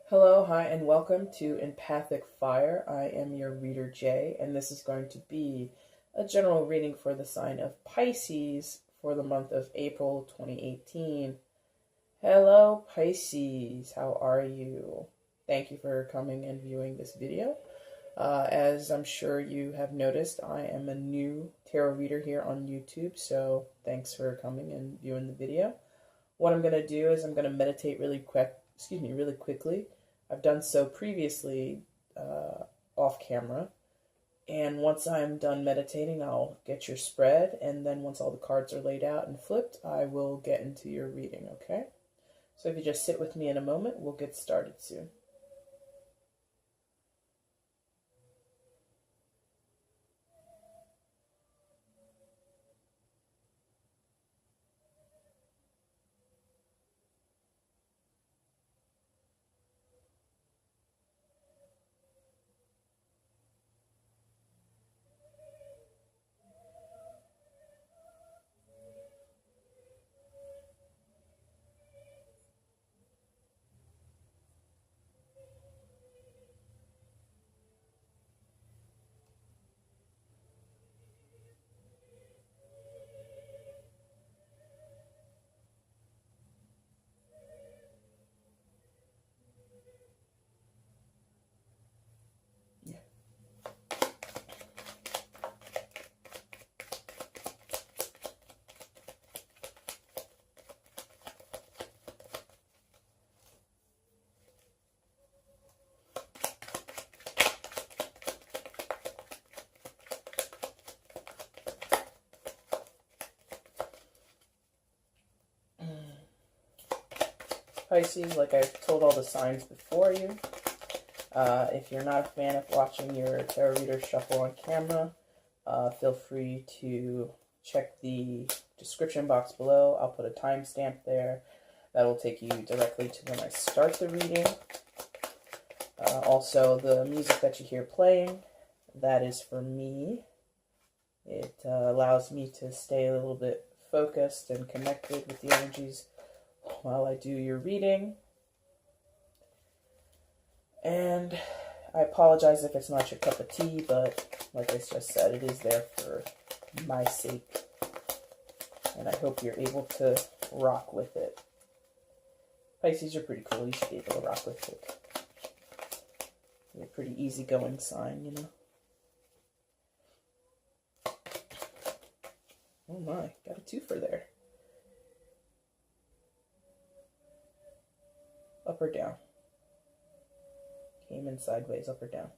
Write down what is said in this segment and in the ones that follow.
Hello, hi, and welcome to EmpathicFire. I am your reader, Jay, and this is going to be a general reading for the sign of Pisces for the month of April 2018. Hello, Pisces. How are you? Thank you for coming and viewing this video. As I'm sure you have noticed, I am a new tarot reader here on YouTube, so thanks for coming and viewing the video. What I'm going to do is I'm going to meditate really quickly. I've done so previously off camera. And once I'm done meditating, I'll get your spread. And then once all the cards are laid out and flipped, I will get into your reading, okay? So if you just sit with me in a moment, we'll get started soon. Pisces, like I've told all the signs before you, if you're not a fan of watching your tarot reader shuffle on camera, feel free to check the description box below. I'll put a timestamp there. That'll take you directly to when I start the reading. Also, the music that you hear playing, that is for me. It allows me to stay a little bit focused and connected with the energies while I do your reading. And I apologize if it's not your cup of tea, but like I just said, it is there for my sake. And I hope you're able to rock with it. Pisces are pretty cool. You should be able to rock with it. You're a pretty easygoing sign, you know. Oh my, got a twofer there. Up or down? Came in sideways, up or down?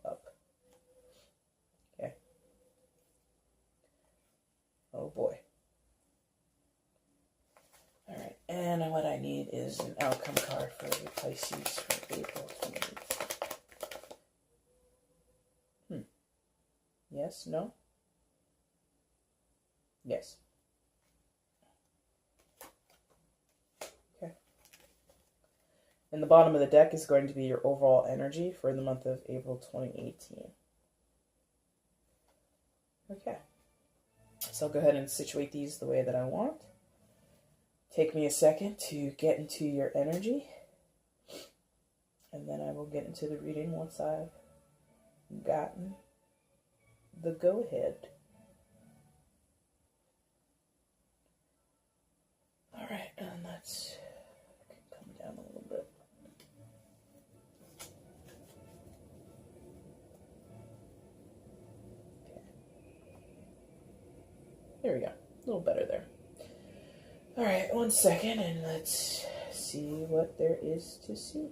Up. Okay. Oh boy. Alright, and what I need is an outcome card for the Pisces for April 28th. Yes? No? Yes. And the bottom of the deck is going to be your overall energy for the month of April 2018. Okay. So I'll go ahead and situate these the way that I want. Take me a second to get into your energy. And then I will get into the reading once I've gotten the go-ahead. Alright, and let's come down a little bit. There we go. A little better there. Alright, 1 second, and let's see what there is to see.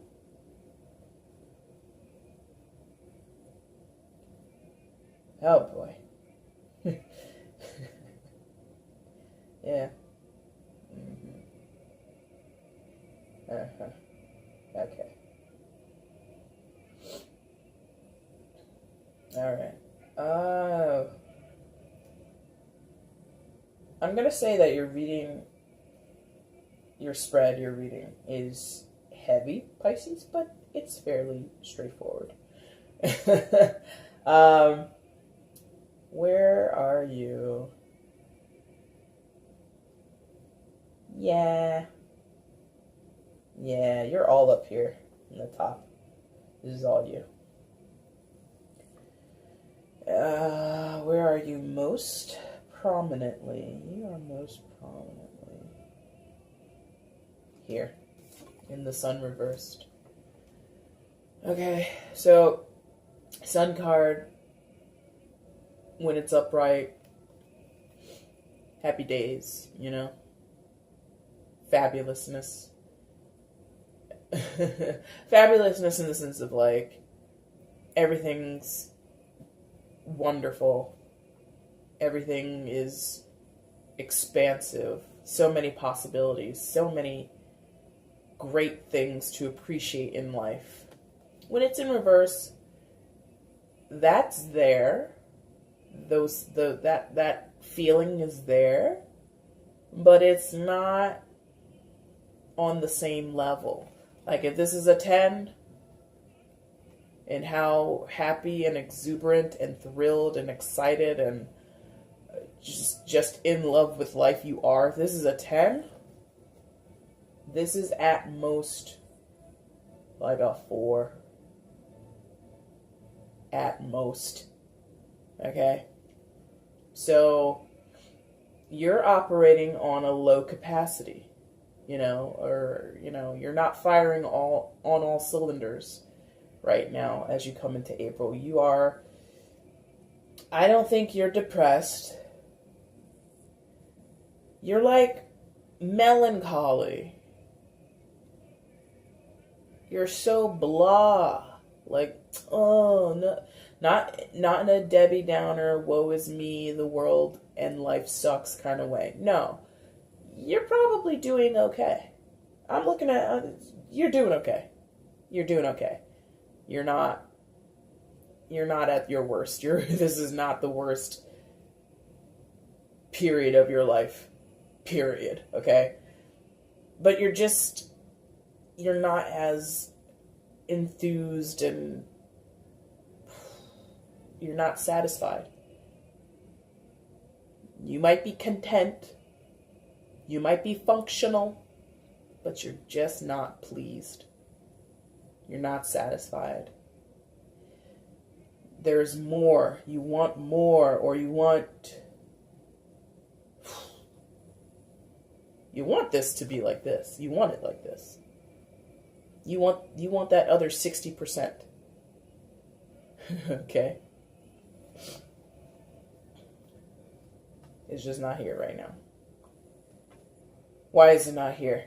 Oh boy. Yeah. Okay. Alright. I'm going to say that your reading, your reading is heavy, Pisces, but it's fairly straightforward. Where are you? Yeah. Yeah, you're all up here in the top. This is all you. Where are you most prominently? You are most prominently here in the sun reversed. Okay, so sun card, when it's upright, happy days, you know, fabulousness. Fabulousness in the sense of like everything's wonderful, everything is expansive, so many possibilities, so many great things to appreciate in life. When it's in reverse, that's there. That feeling is there, but it's not on the same level. Like if this is a 10, and how happy and exuberant and thrilled and excited and just in love with life you are, if this is a 10, this is at most like a 4. At most. Okay? So you're operating on a low capacity, you're not firing on all cylinders right now as you come into April. I don't think you're depressed. You're like melancholy. You're so blah. Like, oh, no. Not in a Debbie Downer, woe is me, the world and life sucks kind of way. No. You're probably doing okay. I'm looking at, you're doing okay. You're doing okay. You're not at your worst. This is not the worst period of your life. Period. Okay? But you're not as enthused and you're not satisfied. You might be content. You might be functional, but you're just not pleased. You're not satisfied. There's more. You want more, or you want this to be like this. You want it like this. You want that other 60%. Okay? It's just not here right now. Why is it not here?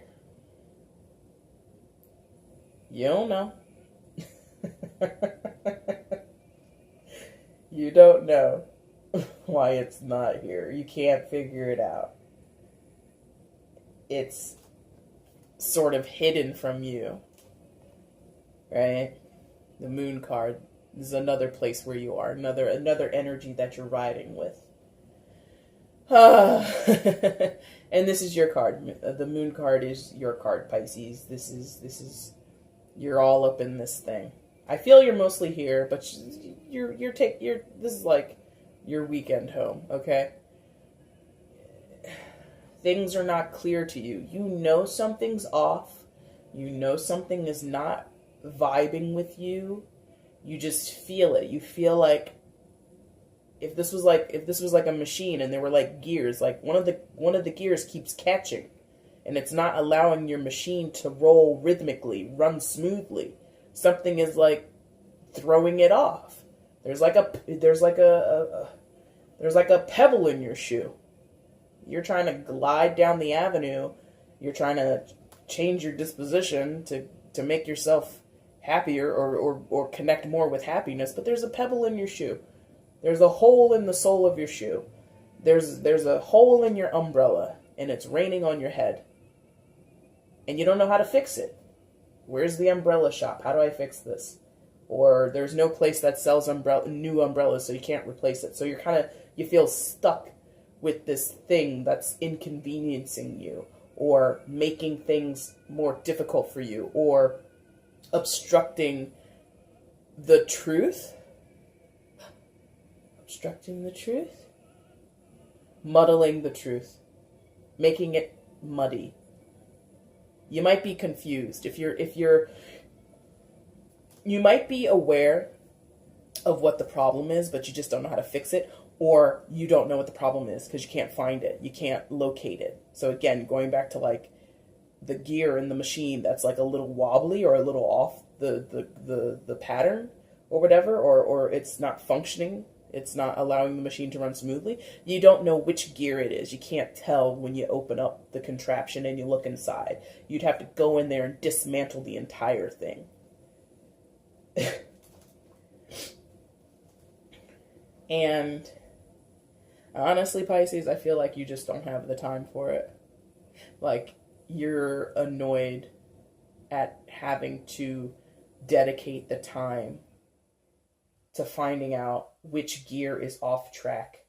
You don't know. You don't know why it's not here. You can't figure it out. It's sort of hidden from you. Right? The moon card is another place where you are. Another energy that you're riding with. And this is your card. The moon card is your card, Pisces. This is you're all up in this thing. I feel you're mostly here, but this is like your weekend home, okay? Things are not clear to you. You know something's off. You know something is not vibing with you. You just feel it. You feel like if this was like a machine and there were like gears, like one of the gears keeps catching and it's not allowing your machine to roll rhythmically, run smoothly. Something is like throwing it off. There's like a pebble in your shoe. You're trying to glide down the avenue. You're trying to change your disposition to make yourself happier or connect more with happiness, but there's a pebble in your shoe. There's a hole in the sole of your shoe. There's a hole in your umbrella, and it's raining on your head. And you don't know how to fix it. Where's the umbrella shop? How do I fix this? Or there's no place that sells new umbrellas, so you can't replace it. So you feel stuck with this thing that's inconveniencing you, or making things more difficult for you, or obstructing the truth. Obstructing the truth? Muddling the truth. Making it muddy. You might be confused. You might be aware of what the problem is, but you just don't know how to fix it, or you don't know what the problem is because you can't find it. You can't locate it. So again, going back to like the gear in the machine that's like a little wobbly or a little off the pattern or whatever, or it's not functioning. It's not allowing the machine to run smoothly. You don't know which gear it is. You can't tell when you open up the contraption and you look inside. You'd have to go in there and dismantle the entire thing. And honestly, Pisces, I feel like you just don't have the time for it. Like, you're annoyed at having to dedicate the time to finding out which gear is off track.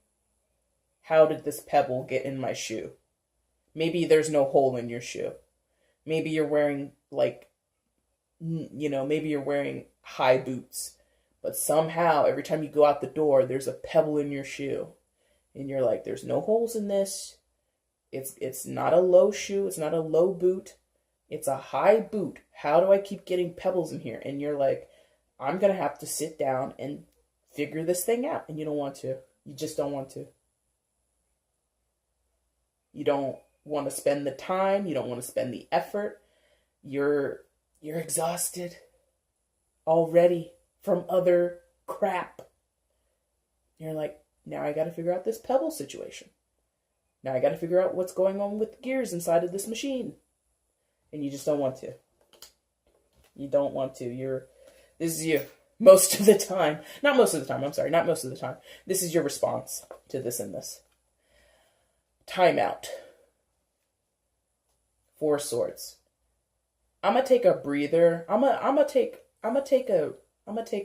How did this pebble get in my shoe? Maybe there's no hole in your shoe. Maybe you're wearing maybe you're wearing high boots, but somehow every time you go out the door, there's a pebble in your shoe. And you're like, there's no holes in this. It's not a low shoe. It's not a low boot. It's a high boot. How do I keep getting pebbles in here? And you're like, I'm going to have to sit down and figure this thing out. And you don't want to. You just don't want to. You don't want to spend the time. You don't want to spend the effort. You're exhausted already from other crap. You're like, now I got to figure out this pebble situation. Now I got to figure out what's going on with the gears inside of this machine. And you just don't want to. You don't want to. This is you. Most of the time. Not most of the time. I'm sorry. Not most of the time. This is your response to this and this. Timeout. Four Swords. I'm gonna take a breather. I'm gonna take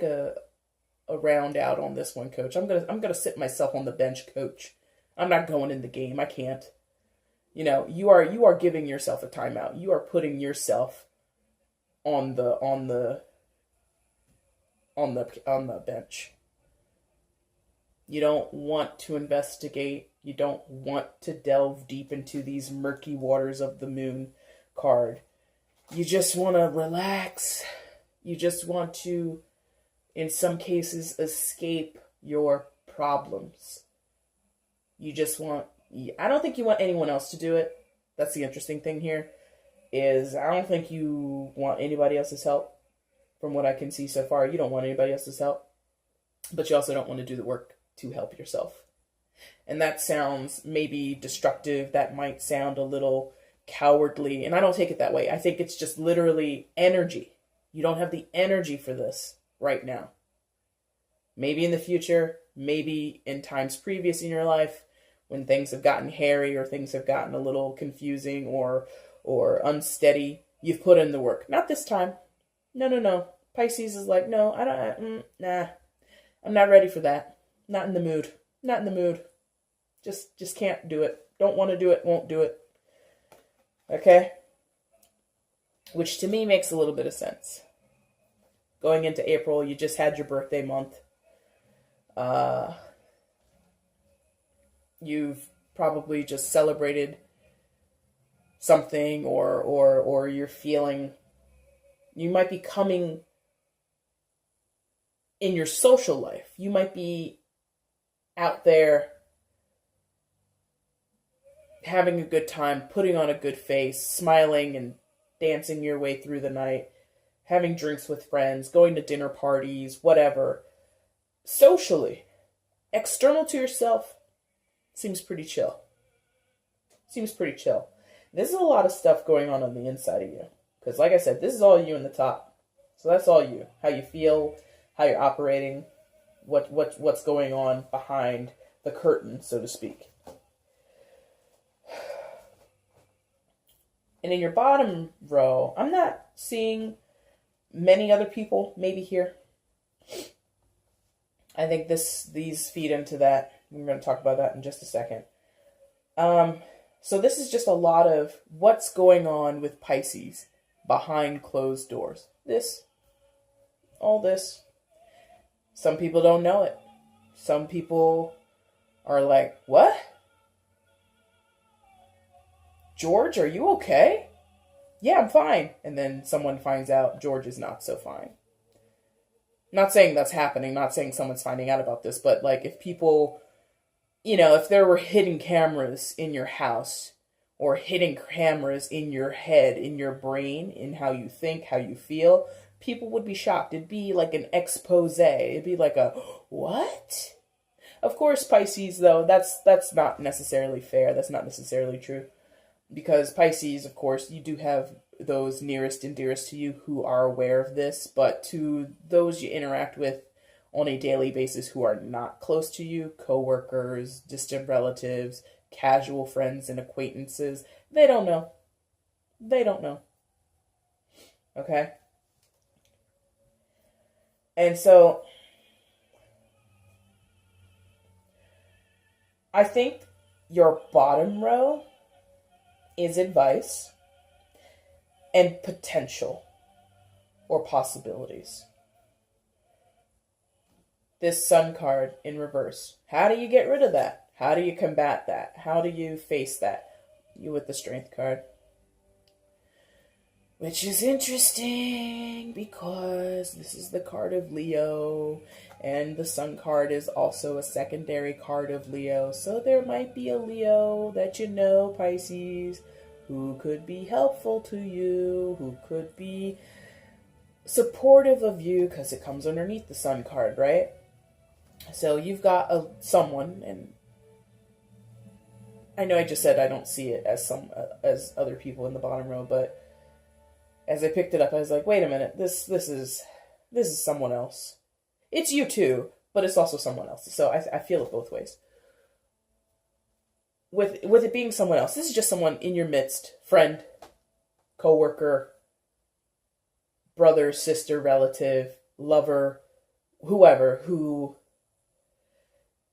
a round out on this one, Coach. I'm gonna sit myself on the bench, Coach. I'm not going in the game. I can't. You are giving yourself a timeout. You are putting yourself on the bench. You don't want to investigate. You don't want to delve deep into these murky waters of the moon card. You just want to relax. You just want to, in some cases, escape your problems. You just want, I don't think you want anyone else to do it. That's the interesting thing here, is I don't think you want anybody else's help. From what I can see so far, you don't want anybody else's help. But you also don't want to do the work to help yourself. And that sounds maybe destructive. That might sound a little cowardly. And I don't take it that way. I think it's just literally energy. You don't have the energy for this right now. Maybe in the future, maybe in times previous in your life, when things have gotten hairy or things have gotten a little confusing or unsteady, you've put in the work. Not this time. No. Pisces is like, no, I don't, nah. I'm not ready for that. Not in the mood. Not in the mood. Just can't do it. Don't want to do it, won't do it. Okay? Which to me makes a little bit of sense. Going into April, you just had your birthday month. You've probably just celebrated something or you're feeling, you might be coming in your social life. You might be out there having a good time, putting on a good face, smiling and dancing your way through the night, having drinks with friends, going to dinner parties, whatever. Socially, external to yourself, seems pretty chill. Seems pretty chill. There's a lot of stuff going on the inside of you. Because like I said, this is all you in the top. So that's all you. How you feel, how you're operating, what's going on behind the curtain, so to speak. And in your bottom row, I'm not seeing many other people maybe here. I think these feed into that. We're going to talk about that in just a second. So this is just a lot of what's going on with Pisces behind closed doors. All this. Some people don't know it. Some people are like, what? George, are you okay? yeah, I'm fine. And then someone finds out George is not so fine. Not saying that's happening, not saying someone's finding out about this, but like if people, if there were hidden cameras in your house or hidden cameras in your head, in your brain, in how you think, how you feel, people would be shocked. It'd be like an expose. It'd be like a, what? Of course, Pisces, though, that's not necessarily fair. That's not necessarily true. Because Pisces, of course, you do have those nearest and dearest to you who are aware of this, but to those you interact with on a daily basis who are not close to you, coworkers, distant relatives, casual friends and acquaintances, they don't know. They don't know. Okay? And so, I think your bottom row is advice and potential or possibilities. This Sun card in reverse. How do you get rid of that? How do you combat that? How do you face that? You with the Strength card. Which is interesting because this is the card of Leo, and the Sun card is also a secondary card of Leo. So there might be a Leo that you know, Pisces, who could be helpful to you, who could be supportive of you, because it comes underneath the Sun card, right? So you've got someone, and I know I just said I don't see it as other people in the bottom row, but as I picked it up, I was like, wait a minute, this is someone else. It's you too, but it's also someone else. So I feel it both ways. With it being someone else, this is just someone in your midst, friend, coworker, brother, sister, relative, lover, whoever, who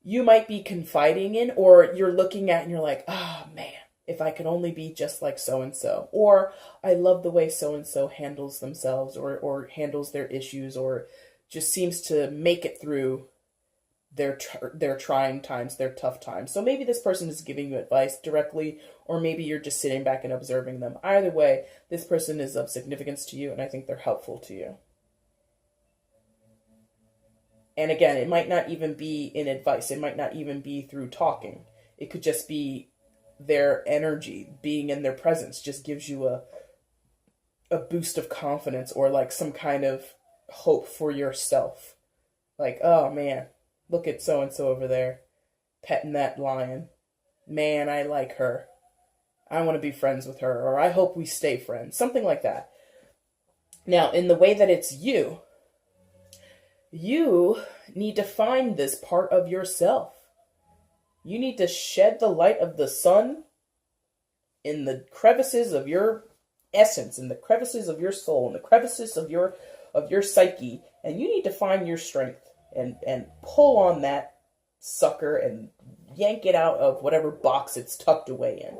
you might be confiding in, or you're looking at and you're like, oh man, if I could only be just like so-and-so. Or I love the way so-and-so handles themselves or handles their issues, or just seems to make it through their trying times, their tough times. So maybe this person is giving you advice directly, or maybe you're just sitting back and observing them. Either way, this person is of significance to you, and I think they're helpful to you. And again, it might not even be in advice. It might not even be through talking. It could just be their energy, being in their presence just gives you a boost of confidence, or like some kind of hope for yourself. Like, oh man, look at so-and-so over there petting that lion. Man, I like her. I want to be friends with her, or I hope we stay friends. Something like that. Now, in the way that it's you need to find this part of yourself. You need to shed the light of the sun in the crevices of your essence, in the crevices of your soul, in the crevices of your psyche, and you need to find your strength and pull on that sucker and yank it out of whatever box it's tucked away in.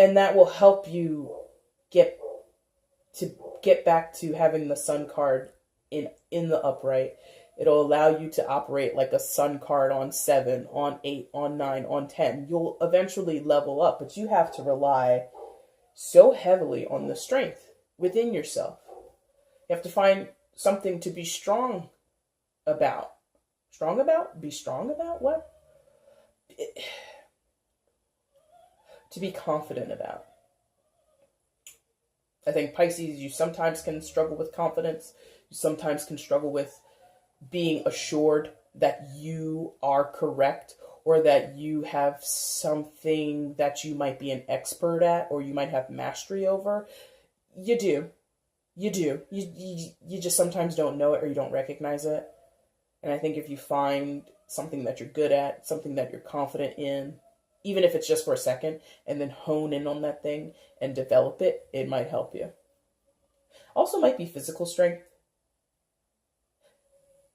And that will help you get back to having the Sun card in the upright. It'll allow you to operate like a Sun card on 7, on 8, on 9, on 10. You'll eventually level up, but you have to rely so heavily on the strength within yourself. You have to find something to be strong about. Strong about? Be strong about? What? To be confident about. I think Pisces, you sometimes can struggle with confidence. You sometimes can struggle with being assured that you are correct, or that you have something that you might be an expert at, or you might have mastery over. You do. You just sometimes don't know it, or you don't recognize it. And I think if you find something that you're good at, something that you're confident in, even if it's just for a second, and then hone in on that thing and develop it, it might help you. Also might be physical strength.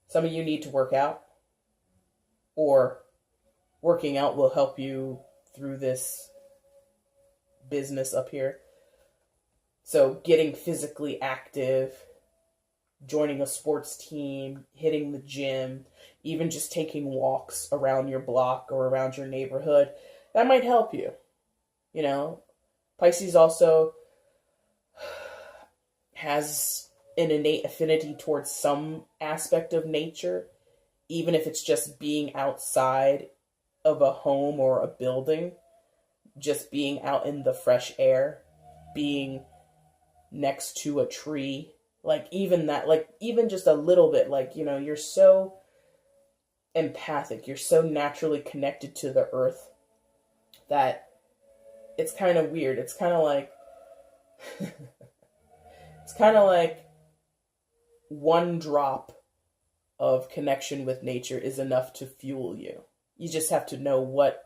Some of you need to work out, or working out will help you through this business up here. So getting physically active, joining a sports team, hitting the gym, even just taking walks around your block or around your neighborhood, that might help you. Pisces also has an innate affinity towards some aspect of nature, even if it's just being outside of a home or a building, just being out in the fresh air, being next to a tree, like even that, like even just a little bit, like, you know, you're so empathic, you're so naturally connected to the earth that it's kind of weird. It's kind of like, it's kind of like one drop of connection with nature is enough to fuel you. You just have to know what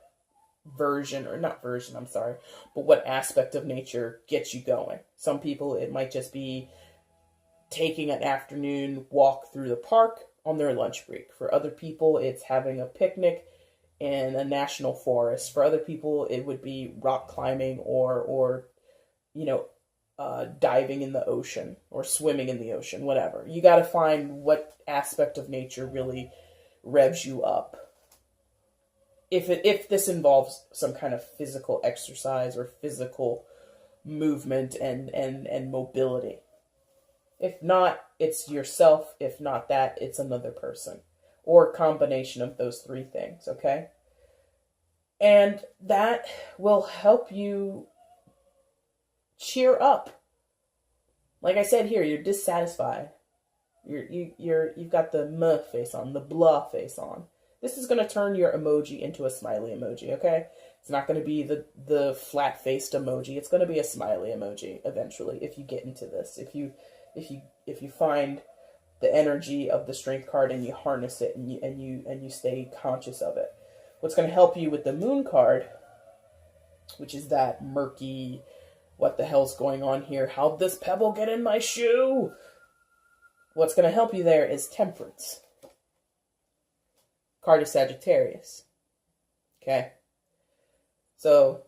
version, or not version, I'm sorry, but what aspect of nature gets you going. Some people, it might just be taking an afternoon walk through the park on their lunch break. For other people, it's having a picnic in a national forest. For other people, it would be rock climbing or you know, diving in the ocean or swimming in the ocean, whatever. You got to find what aspect of nature really revs you up. If this involves some kind of physical exercise or physical movement and mobility. If not, it's yourself. If not that, it's another person. Or a combination of those three things, okay? And that will help you cheer up. Like I said here, you're dissatisfied. You've got the meh face on, the blah face on. This is going to turn your emoji into a smiley emoji, okay? It's not going to be the flat-faced emoji. It's going to be a smiley emoji eventually if you get into this. If you find the energy of the strength card and you harness it and you stay conscious of it. What's going to help you with the moon card, which is that murky, what the hell's going on here? How'd this pebble get in my shoe? What's going to help you there is temperance. Card is Sagittarius. Okay? So,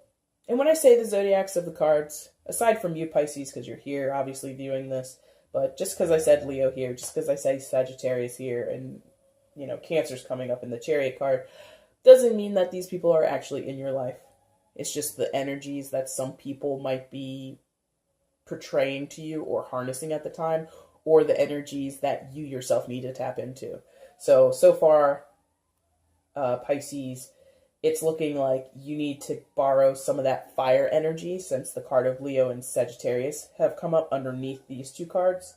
and when I say the zodiacs of the cards, aside from you Pisces, because you're here obviously viewing this, but just because I said Leo here, just because I say Sagittarius here, and, you know, Cancer's coming up in the Chariot card, doesn't mean that these people are actually in your life. It's just the energies that some people might be portraying to you or harnessing at the time, or the energies that you yourself need to tap into. So far, Pisces, it's looking like you need to borrow some of that fire energy, since the card of Leo and Sagittarius have come up underneath these two cards.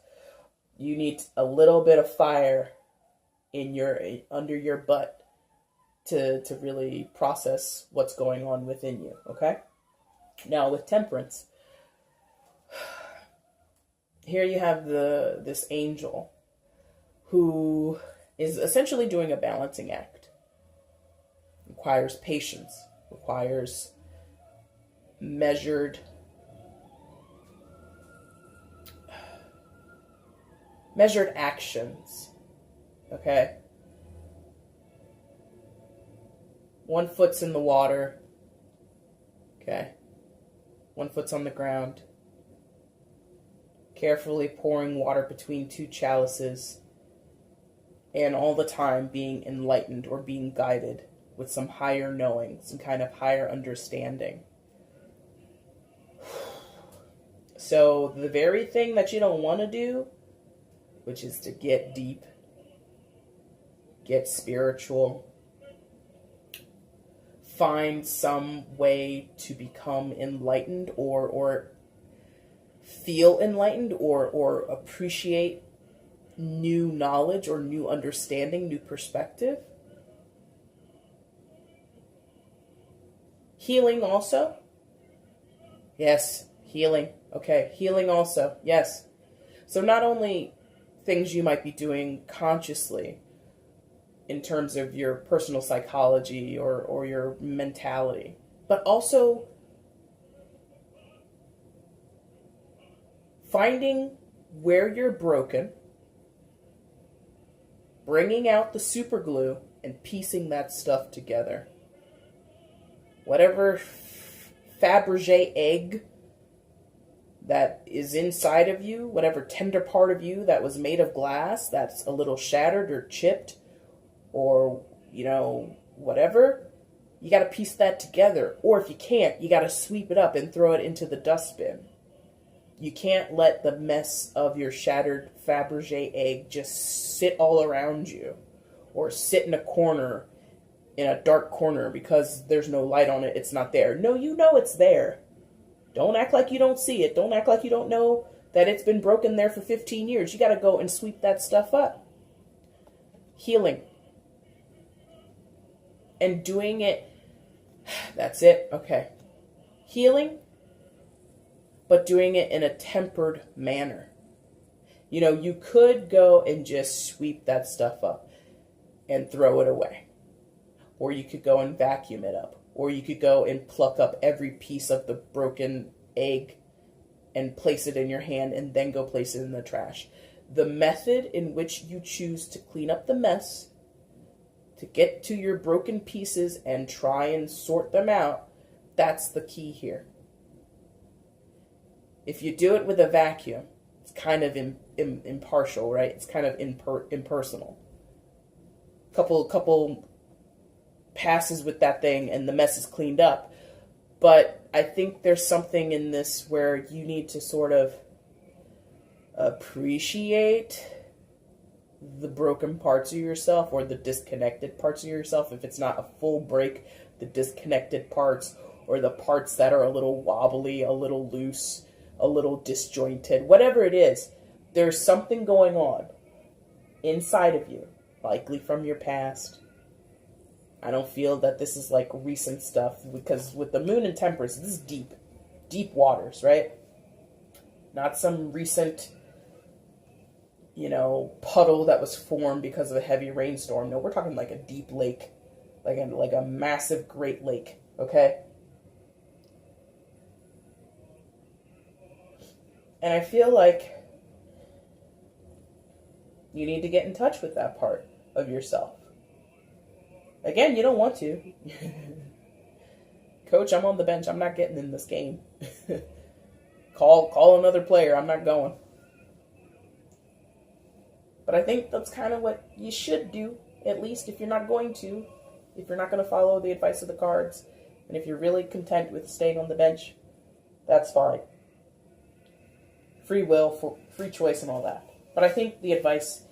You need a little bit of fire under your butt to really process what's going on within you, okay? Now with temperance, here you have this angel who is essentially doing a balancing act. Requires patience, requires measured actions, okay? One foot's in the water, okay? One foot's on the ground. Carefully pouring water between two chalices, and all the time being enlightened or being guided with some higher knowing, some kind of higher understanding. So the very thing that you don't want to do, which is to get deep, get spiritual, find some way to become enlightened or feel enlightened or appreciate new knowledge or new understanding, new perspective. Healing also. Yes, healing. Okay, healing also. Yes. So not only things you might be doing consciously in terms of your personal psychology or your mentality, but also finding where you're broken, bringing out the super glue and piecing that stuff together. Whatever Fabergé egg that is inside of you, whatever tender part of you that was made of glass that's a little shattered or chipped or, you know, whatever, You got to piece that together. Or if you can't, you got to sweep it up and throw it into the dustbin. You can't let the mess of your shattered Fabergé egg just sit all around you, or sit in a corner, in a dark corner, because there's no light on it. It's not there. No, you know it's there. Don't act like you don't see it. Don't act like you don't know that it's been broken there for 15 years. You got to go and sweep that stuff up. Healing. And doing it. That's it. Okay. Healing, but doing it in a tempered manner. You know, you could go and just sweep that stuff up and throw it away. Or you could go and vacuum it up. Or you could go and pluck up every piece of the broken egg and place it in your hand and then go place it in the trash. The method in which you choose to clean up the mess, to get to your broken pieces and try and sort them out, that's the key here. If you do it with a vacuum, it's kind of impartial, right? It's kind of impersonal. Couple passes with that thing and the mess is cleaned up. But I think there's something in this where you need to sort of appreciate the broken parts of yourself, or the disconnected parts of yourself. If it's not a full break, the disconnected parts, or the parts that are a little wobbly, a little loose, a little disjointed, whatever it is, there's something going on inside of you, likely from your past. I don't feel that this is like recent stuff, because with the moon and Temperance, this is deep waters, right? Not some recent, puddle that was formed because of a heavy rainstorm. No, we're talking like a deep lake, like a massive Great Lake, okay? And I feel like you need to get in touch with that part of yourself. Again, you don't want to. Coach, I'm on the bench. I'm not getting in this game. Call another player. I'm not going. But I think that's kind of what you should do, at least if you're not going to. If you're not going to follow the advice of the cards. And if you're really content with staying on the bench, that's fine. Free will, free choice and all that. But I think the advice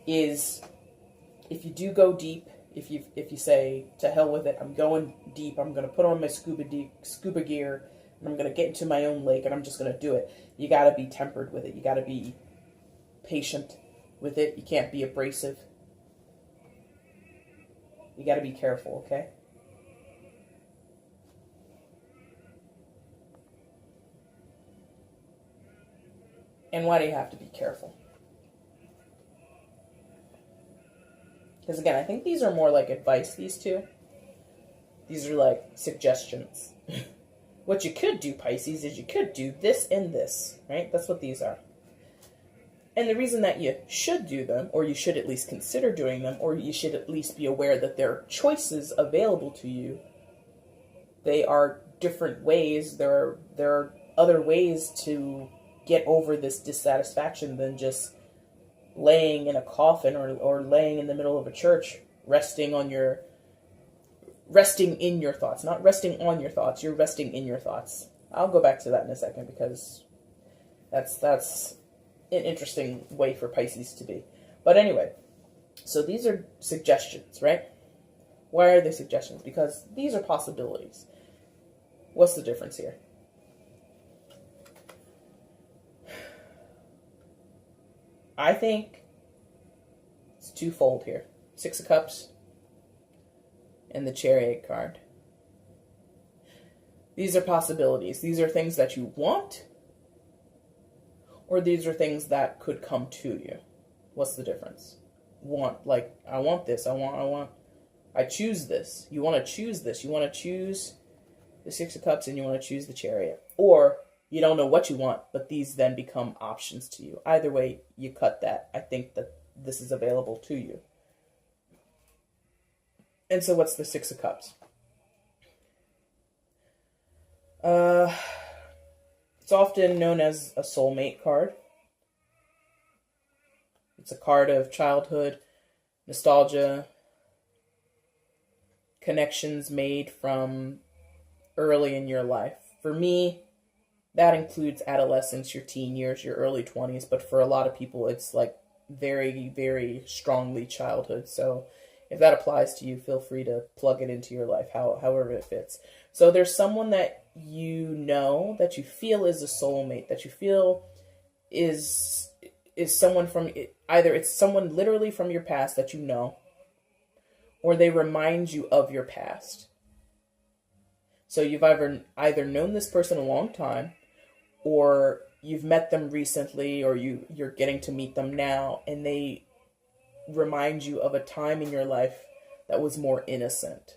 is, if you do go deep, if you say, to hell with it, I'm going deep, I'm going to put on my scuba gear, and I'm going to get into my own lake, and I'm just going to do it. You got to be tempered with it. You got to be patient with it. You can't be abrasive. You got to be careful, okay? And why do you have to be careful? Because again, I think these are more like advice, these two. These are like suggestions. What you could do, Pisces, is you could do this and this, right? That's what these are. And the reason that you should do them, or you should at least consider doing them, or you should at least be aware that there are choices available to you. They are different ways. There are other ways to get over this dissatisfaction than just laying in a coffin or laying in the middle of a church, resting in your thoughts. Not resting on your thoughts, you're resting in your thoughts. I'll go back to that in a second, because that's an interesting way for Pisces to be. But anyway, so these are suggestions, right? Why are they suggestions? Because these are possibilities. What's the difference here? I think it's twofold here. Six of Cups and the Chariot card. These are possibilities. These are things that you want, or these are things that could come to you. What's the difference? Want, like, I want this. I choose this. You want to choose this. You want to choose the Six of Cups and you want to choose the Chariot. Or you don't know what you want, but these then become options to you. Either way, you cut that. I think that this is available to you. And so what's the Six of Cups? It's often known as a soulmate card. It's a card of childhood, nostalgia, connections made from early in your life. For me, that includes adolescence, your teen years, your early 20s, but for a lot of people, it's like very, very strongly childhood. So if that applies to you, feel free to plug it into your life, however it fits. So there's someone that you know, that you feel is a soulmate, that you feel is someone from, either it's someone literally from your past that you know, or they remind you of your past. So you've either known this person a long time, or you've met them recently, or you're getting to meet them now, and they remind you of a time in your life that was more innocent.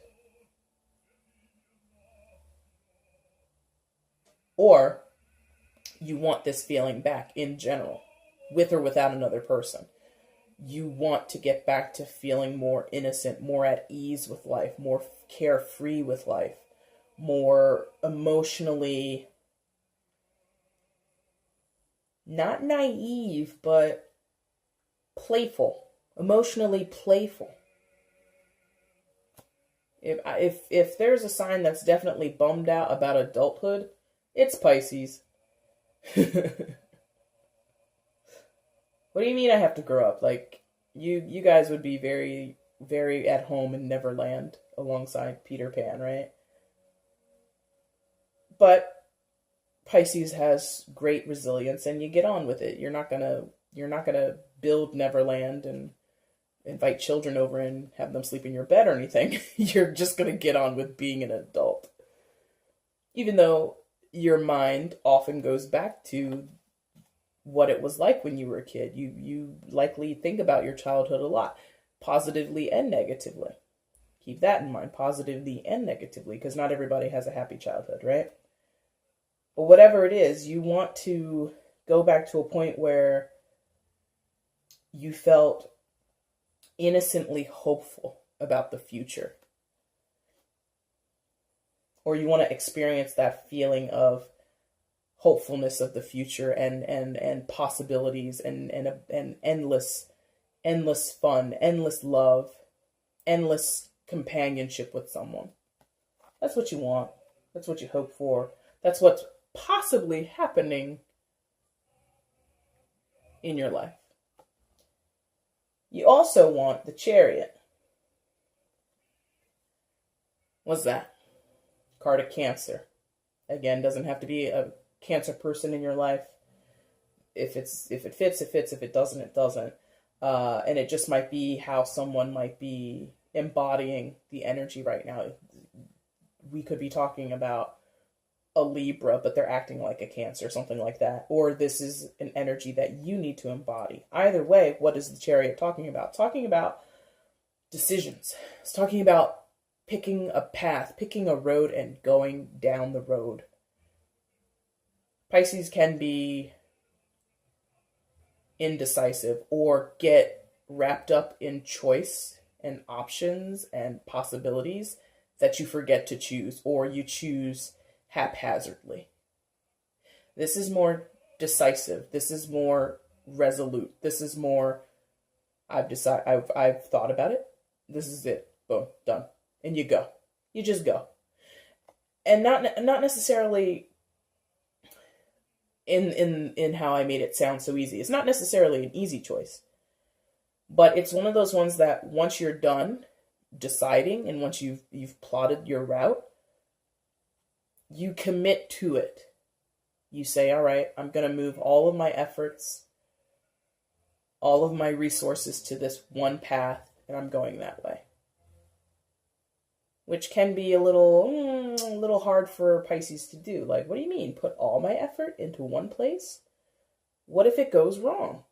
Or you want this feeling back in general, with or without another person. You want to get back to feeling more innocent, more at ease with life, more carefree with life, more emotionally, not naive, but playful, emotionally playful. If there's a sign that's definitely bummed out about adulthood, it's Pisces. What do you mean I have to grow up? Like, you guys would be very, very at home in Neverland alongside Peter Pan, right? But Pisces has great resilience, and you get on with it. You're not gonna build Neverland and invite children over and have them sleep in your bed or anything. You're just gonna get on with being an adult. Even though your mind often goes back to what it was like when you were a kid. You likely think about your childhood a lot, positively and negatively. Keep that in mind, positively and negatively, because not everybody has a happy childhood, right? But whatever it is, you want to go back to a point where you felt innocently hopeful about the future. Or you want to experience that feeling of hopefulness of the future and possibilities and endless fun, endless love, endless companionship with someone. That's what you want. That's what you hope for. That's what's possibly happening in your life. You also want the Chariot. What's that? Card of Cancer. Again, doesn't have to be a Cancer person in your life. If it fits, it fits. If it doesn't, it doesn't. And it just might be how someone might be embodying the energy right now. We could be talking about a Libra, but they're acting like a Cancer, something like that. Or this is an energy that you need to embody. Either way, what is the Chariot talking about? Talking about decisions. It's talking about picking a path, picking a road, and going down the road. Pisces can be indecisive or get wrapped up in choice and options and possibilities that you forget to choose, or you choose haphazardly. This is more decisive. This is more resolute. This is more, I've thought about it. This is it. Boom, done. And you go. You just go. And not necessarily in how I made it sound so easy. It's not necessarily an easy choice. But it's one of those ones that once you're done deciding and once you've plotted your route, you commit to it. You say, all right, I'm going to move all of my efforts, all of my resources to this one path, and I'm going that way. Which can be a little hard for Pisces to do. Like, what do you mean, put all my effort into one place? What if it goes wrong?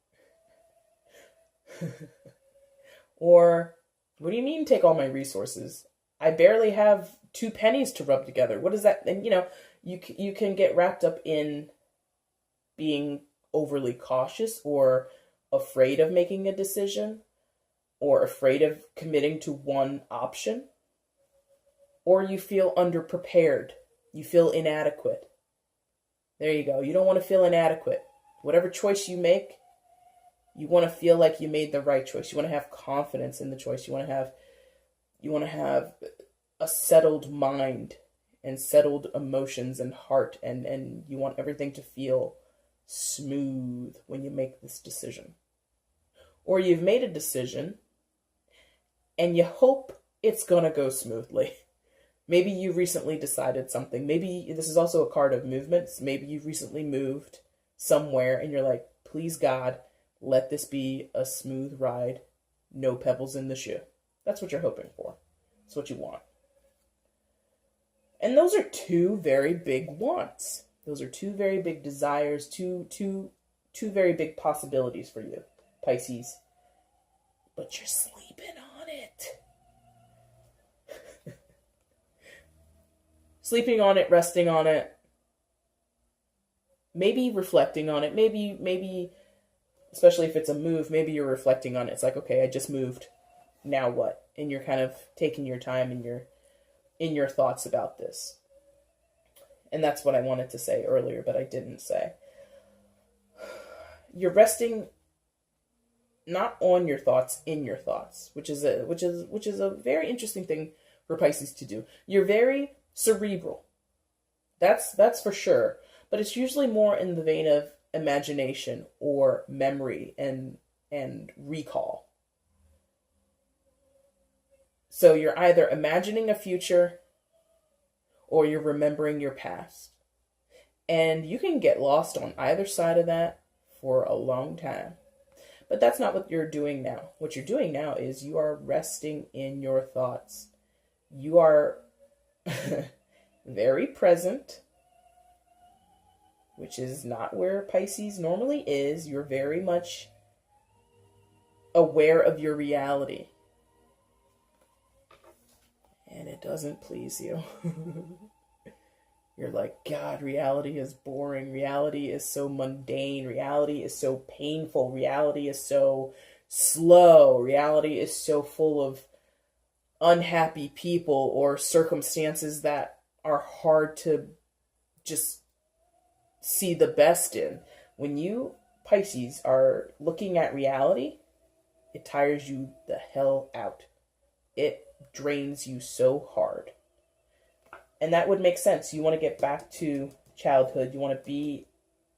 Or, what do you mean take all my resources? I barely have 2 pennies to rub together. What is that? And, you can get wrapped up in being overly cautious or afraid of making a decision or afraid of committing to one option. Or you feel underprepared. You feel inadequate. There you go. You don't want to feel inadequate. Whatever choice you make, you want to feel like you made the right choice. You want to have confidence in the choice. You want to have a settled mind and settled emotions and heart, and you want everything to feel smooth when you make this decision. Or you've made a decision and you hope it's gonna go smoothly. Maybe you recently decided something. Maybe this is also a card of movements. Maybe you've recently moved somewhere and you're like, please God, let this be a smooth ride. No pebbles in the shoe. That's what you're hoping for. That's what you want. And those are two very big wants. Those are two very big desires, two very big possibilities for you, Pisces. But you're sleeping on it. Sleeping on it, resting on it, maybe reflecting on it, maybe, especially if it's a move, maybe you're reflecting on it. It's like, okay, I just moved. Now what? And you're kind of taking your time and you're in your thoughts about this. And that's what I wanted to say earlier, but I didn't say. You're resting not on your thoughts, in your thoughts, which is a very interesting thing for Pisces to do. You're very cerebral. That's for sure. But it's usually more in the vein of imagination or memory and recall. So you're either imagining a future or you're remembering your past. And you can get lost on either side of that for a long time. But that's not what you're doing now. What you're doing now is you are resting in your thoughts. You are very present, which is not where Pisces normally is. You're very much aware of your reality. And it doesn't please you. You're like, God, reality is boring. Reality is so mundane. Reality is so painful. Reality is so slow. Reality is so full of unhappy people or circumstances that are hard to just see the best in. When you, Pisces, are looking at reality, it tires you the hell out. It drains you so hard. And that would make sense. You want to get back to childhood. You want to be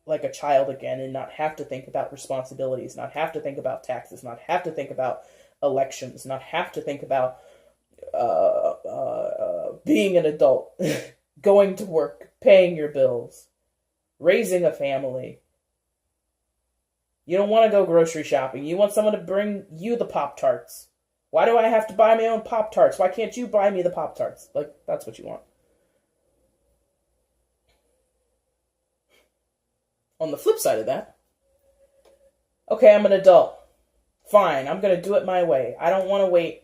like a child again and not have to think about responsibilities, not have to think about taxes, not have to think about elections, not have to think about being an adult, going to work, paying your bills, raising a family. You don't want to go grocery shopping. You want someone to bring you the Pop-Tarts. Why do I have to buy my own Pop-Tarts? Why can't you buy me the Pop-Tarts? Like, that's what you want. On the flip side of that, okay, I'm an adult. Fine, I'm going to do it my way. I don't want to wait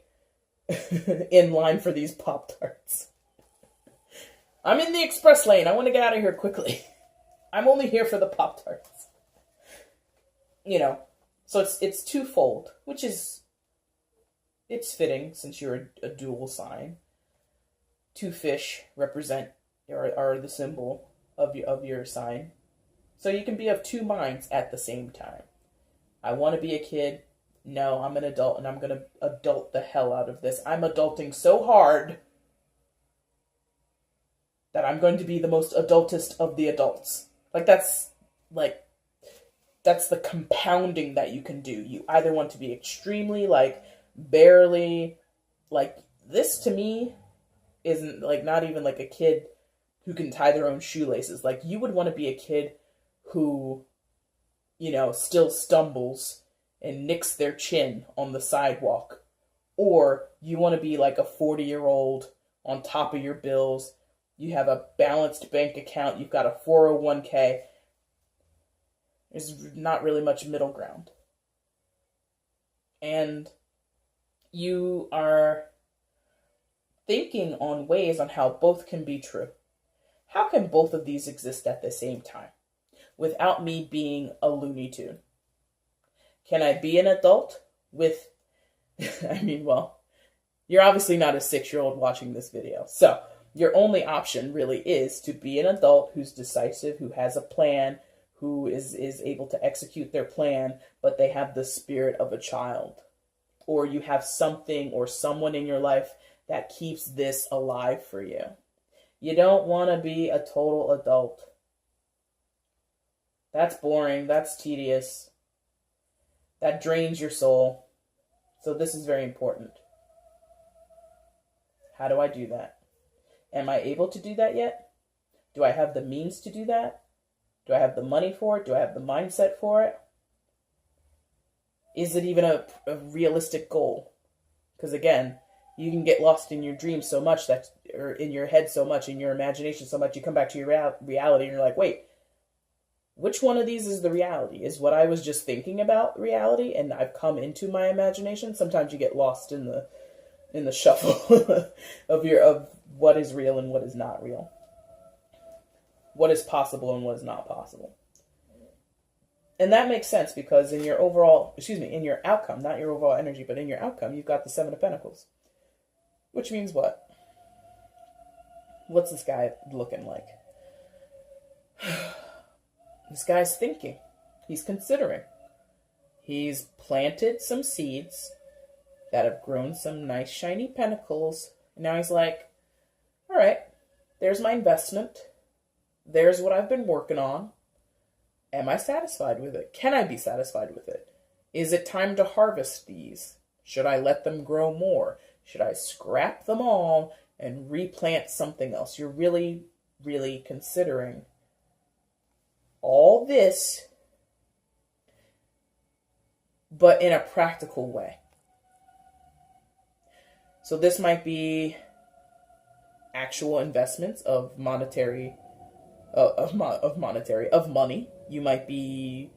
in line for these Pop-Tarts. I'm in the express lane. I want to get out of here quickly. I'm only here for the Pop-Tarts. You know, so it's twofold, which is, it's fitting since you're a dual sign. Two fish represent, are the symbol of your sign. So you can be of two minds at the same time. I want to be a kid. No, I'm an adult and I'm going to adult the hell out of this. I'm adulting so hard that I'm going to be the most adultist of the adults. That's the compounding that you can do. You either want to be extremely, barely, this to me isn't, not even like a kid who can tie their own shoelaces. You would want to be a kid who, still stumbles and nicks their chin on the sidewalk. Or you want to be like a 40-year-old on top of your bills. You have a balanced bank account. You've got a 401k. There's not really much middle ground. And you are thinking on ways on how both can be true. How can both of these exist at the same time without me being a Looney Tune? Can I be an adult with, you're obviously not a 6-year-old watching this video. So your only option really is to be an adult who's decisive, who has a plan, who is able to execute their plan, but they have the spirit of a child. Or you have something or someone in your life that keeps this alive for you. You don't want to be a total adult. That's boring. That's tedious. That drains your soul. So this is very important. How do I do that? Am I able to do that yet? Do I have the means to do that? Do I have the money for it? Do I have the mindset for it? Is it even a realistic goal? Because again, you can get lost in your dreams so much, that, or in your head so much, in your imagination so much, you come back to your reality and you're like, wait, which one of these is the reality? Is what I was just thinking about reality and I've come into my imagination? Sometimes you get lost in the shuffle of what is real and what is not real. What is possible and what is not possible. And that makes sense because in your in your outcome, not your overall energy, but in your outcome, you've got the Seven of Pentacles. Which means what? What's this guy looking like? This guy's thinking. He's considering. He's planted some seeds that have grown some nice shiny pentacles. And now he's like, all right, there's my investment. There's what I've been working on. Am I satisfied with it? Can I be satisfied with it? Is it time to harvest these? Should I let them grow more? Should I scrap them all and replant something else? You're really, really considering all this, but in a practical way. So this might be actual investments of money. You might be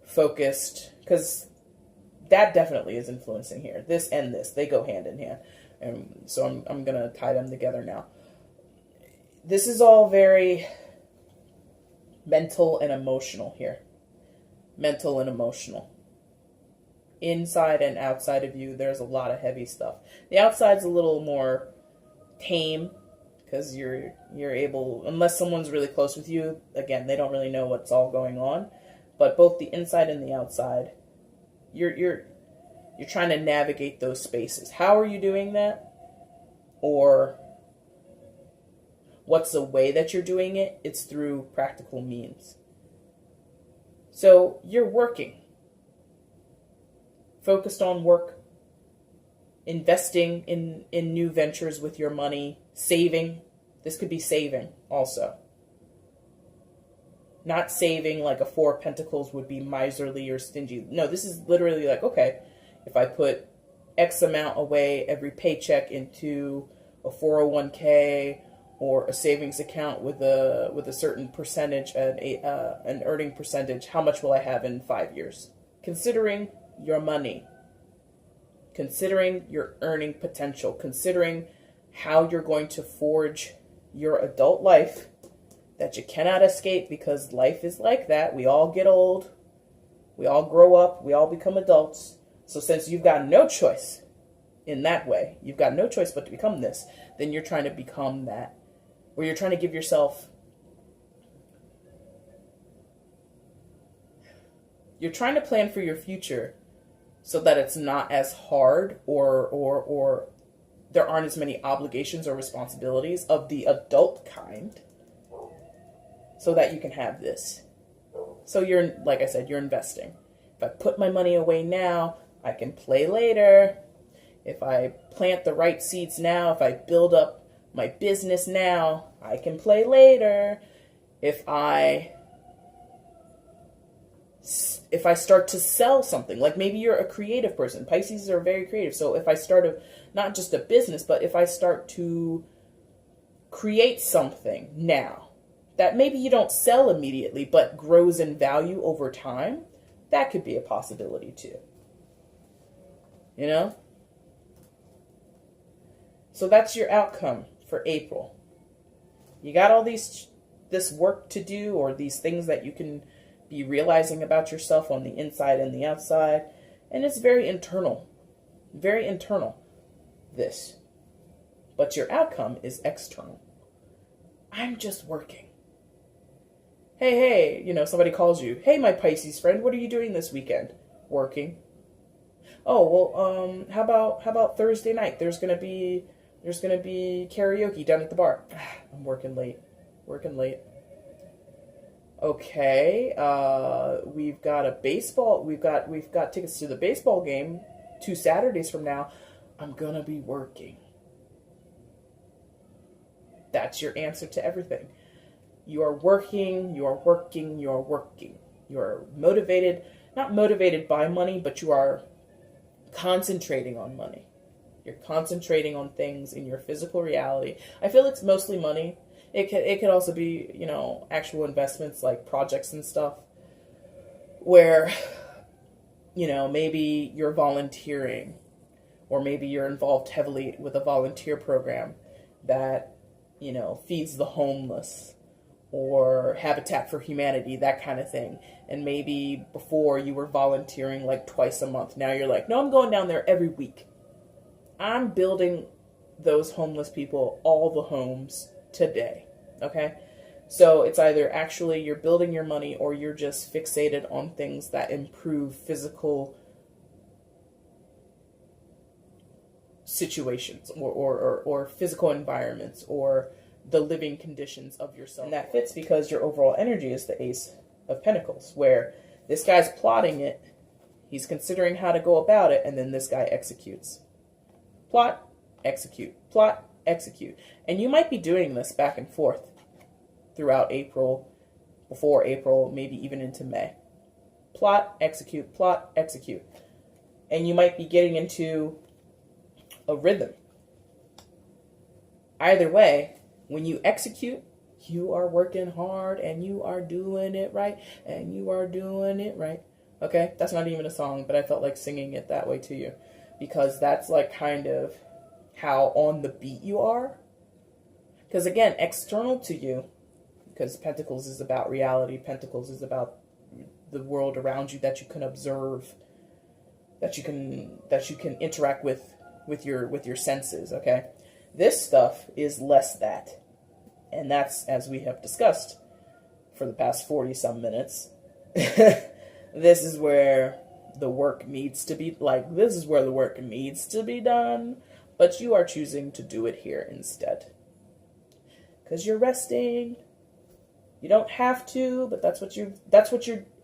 focused, because that definitely is influencing here. This and this, they go hand in hand. And so I'm going to tie them together now. This is all very mental and emotional here. Mental and emotional. Inside and outside of you, there's a lot of heavy stuff. The outside's a little more tame, because you're able, unless someone's really close with you, again, they don't really know what's all going on. But both the inside and the outside, you're trying to navigate those spaces. How are you doing that? Or what's the way that you're doing it? It's through practical means. So you're working. Focused on work. Investing in new ventures with your money. Saving. This could be saving also. Not saving like a Four of Pentacles would be miserly or stingy. No, this is literally like, okay, if I put X amount away every paycheck into a 401k or a savings account with a certain percentage, an earning percentage, how much will I have in 5 years? Considering your money. Considering your earning potential. Considering how you're going to forge your adult life that you cannot escape, because life is like that. We all get old. We all grow up. We all become adults. So since you've got no choice in that way, you've got no choice but to become this, then you're trying to become that. Where you're trying to give yourself, you're trying to plan for your future so that it's not as hard or there aren't as many obligations or responsibilities of the adult kind, so that you can have this. So you're, like I said, you're investing. If I put my money away now, I can play later. If I plant the right seeds now, if I build up my business now, I can play later. If I start to sell something, like maybe you're a creative person. Pisces are very creative. So if I start not just a business, but if I start to create something now that maybe you don't sell immediately, but grows in value over time, that could be a possibility too. You know? So that's your outcome for April. You got all this work to do, or these things that you can be realizing about yourself on the inside and the outside. And it's very internal. Very internal, this. But your outcome is external. I'm just working. Hey, somebody calls you. Hey, my Pisces friend, what are you doing this weekend? Working. Oh, well, how about Thursday night? There's going to be There's going to be karaoke down at the bar. I'm working late. Okay, we've got a baseball. We've got tickets to the baseball game 2 Saturdays from now. I'm gonna be working. That's your answer to everything. You are working. You're motivated, not motivated by money, but you are concentrating on money. You're concentrating on things in your physical reality. I feel it's mostly money. It could also be, actual investments like projects and stuff where, maybe you're volunteering, or maybe you're involved heavily with a volunteer program that, feeds the homeless, or Habitat for Humanity, that kind of thing. And maybe before you were volunteering like twice a month. Now you're like, no, I'm going down there every week. I'm building those homeless people all the homes today. Okay? So it's either actually you're building your money, or you're just fixated on things that improve physical situations, or physical environments, or the living conditions of yourself. And that fits because your overall energy is the Ace of Pentacles, where this guy's plotting it, he's considering how to go about it, and then this guy executes. Plot, execute, plot, execute. And you might be doing this back and forth throughout April, before April, maybe even into May. Plot, execute, plot, execute. And you might be getting into a rhythm. Either way, when you execute, you are working hard, and you are doing it right, and you are doing it right. Okay? That's not even a song, but I felt like singing it that way to you, because that's like kind of how on the beat you are. Because again, external to you, because Pentacles is about reality, Pentacles is about the world around you that you can observe, that you can interact with your senses, okay? This stuff is less that. And that's, as we have discussed for the past 40 some minutes, this is where the work needs to be, done, but you are choosing to do it here instead. Because you're resting. You don't have to, but that's what you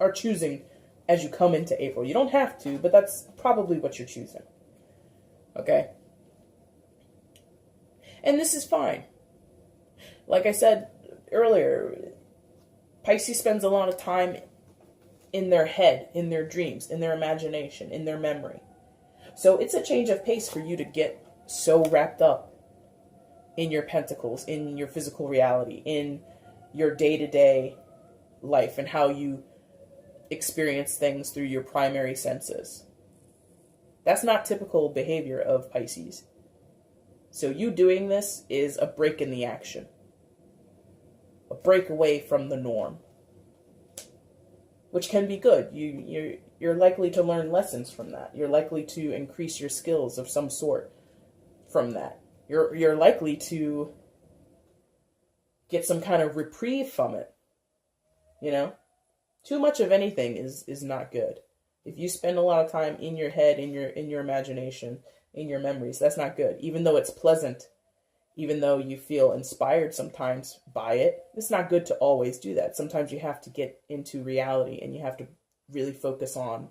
are choosing as you come into April. You don't have to, but that's probably what you're choosing. Okay? And this is fine. Like I said earlier, Pisces spends a lot of time in their head, in their dreams, in their imagination, in their memory. So it's a change of pace for you to get so wrapped up in your pentacles, in your physical reality, in your day-to-day life, and how you experience things through your primary senses. That's not typical behavior of Pisces. So you doing this is a break in the action. A break away from the norm. Which can be good. You're likely to learn lessons from that. You're likely to increase your skills of some sort from that. You're likely to get some kind of reprieve from it. Too much of anything is not good. If you spend a lot of time in your head, in your imagination, in your memories, that's not good. Even though it's pleasant, even though you feel inspired sometimes by it, it's not good to always do that. Sometimes you have to get into reality, and you have to really focus on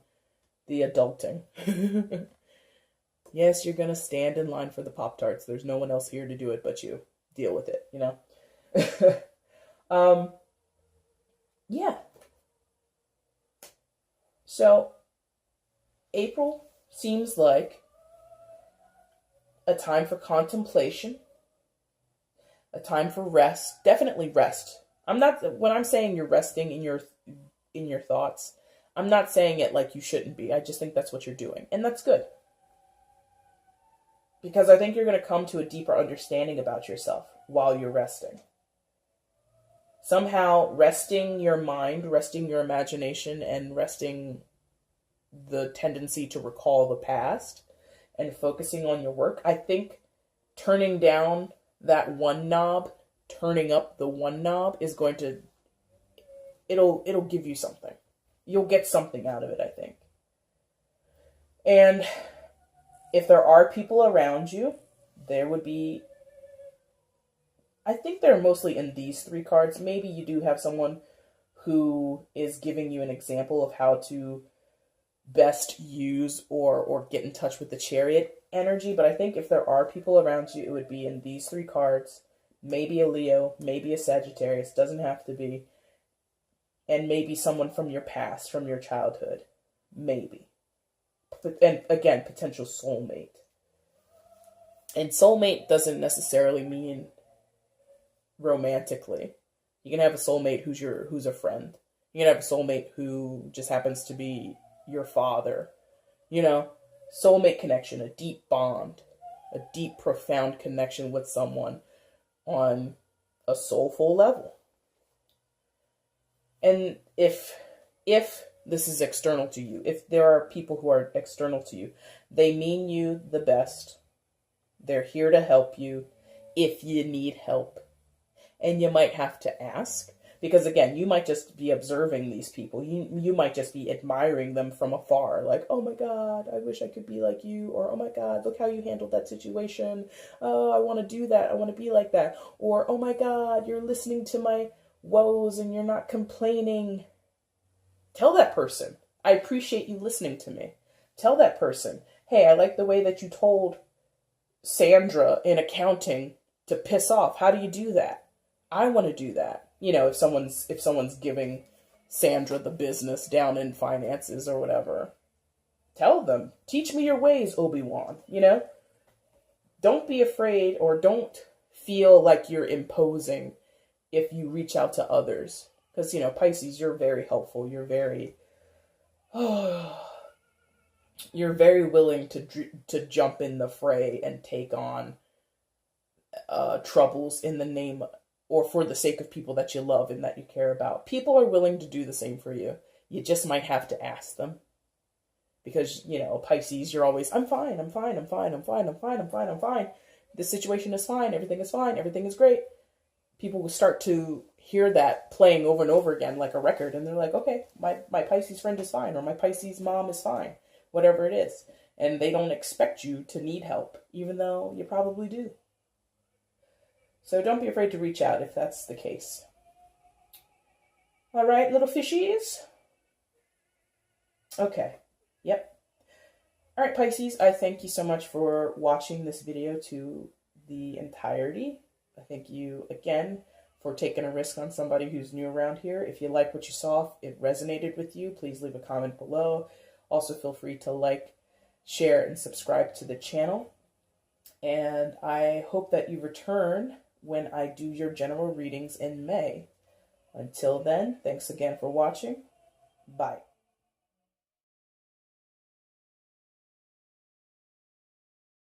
the adulting. Yes, you're going to stand in line for the Pop-Tarts. There's no one else here to do it but you. Deal with it, Yeah. So, April seems like a time for contemplation, a time for rest, definitely rest. When I'm saying you're resting in your thoughts, I'm not saying it like you shouldn't be. I just think that's what you're doing, and that's good. Because I think you're going to come to a deeper understanding about yourself while you're resting. Somehow resting your mind, resting your imagination, and resting the tendency to recall the past and focusing on your work. I think turning down that one knob, turning up the one knob is going to, it'll give you something. You'll get something out of it, I think. And if there are people around you there would be, I think they're mostly in these three cards. Maybe you do have someone who is giving you an example of how to best use or get in touch with the Chariot energy. But I think if there are people around you, it would be in these three cards. Maybe a Leo, maybe a Sagittarius, doesn't have to be. And maybe someone from your past, from your childhood. Maybe. And again, potential soulmate. And soulmate doesn't necessarily mean romantically. You can have a soulmate who's a friend. You can have a soulmate who just happens to be your father. You know, soulmate connection, a deep bond, a deep, profound connection with someone on a soulful level. And if this is external to you, if there are people who are external to you, they mean you the best. They're here to help you if you need help. And you might have to ask, because again, you might just be observing these people. You might just be admiring them from afar, like, oh my God, I wish I could be like you, or oh my God, look how you handled that situation. Oh, I want to do that. I want to be like that. Or, oh my God, you're listening to my woes and you're not complaining. Tell that person, I appreciate you listening to me. Tell that person, hey, I like the way that you told Sandra in accounting to piss off. How do you do that? I want to do that. You know, if someone's giving Sandra the business down in finances or whatever, tell them, teach me your ways, Obi-Wan, you know? Don't be afraid, or don't feel like you're imposing if you reach out to others. Because, you know, Pisces, you're very helpful. You're very, you're very willing to jump in the fray and take on troubles in the name or for the sake of people that you love and that you care about. People are willing to do the same for you. You just might have to ask them. Because, you know, Pisces, you're always, I'm fine, I'm fine, I'm fine, I'm fine, I'm fine, I'm fine, I'm fine. This situation is fine, everything is great. People will start to hear that playing over and over again like a record, and they're like, okay, my Pisces friend is fine, or my Pisces mom is fine, whatever it is. And they don't expect you to need help, even though you probably do. So don't be afraid to reach out if that's the case. All right, little fishies? Okay. Yep. All right, Pisces, I thank you so much for watching this video to the entirety. I thank you again for taking a risk on somebody who's new around here. If you like what you saw, if it resonated with you, please leave a comment below. Also, feel free to like, share, and subscribe to the channel. And I hope that you return when I do your general readings in May. Until then, thanks again for watching. Bye.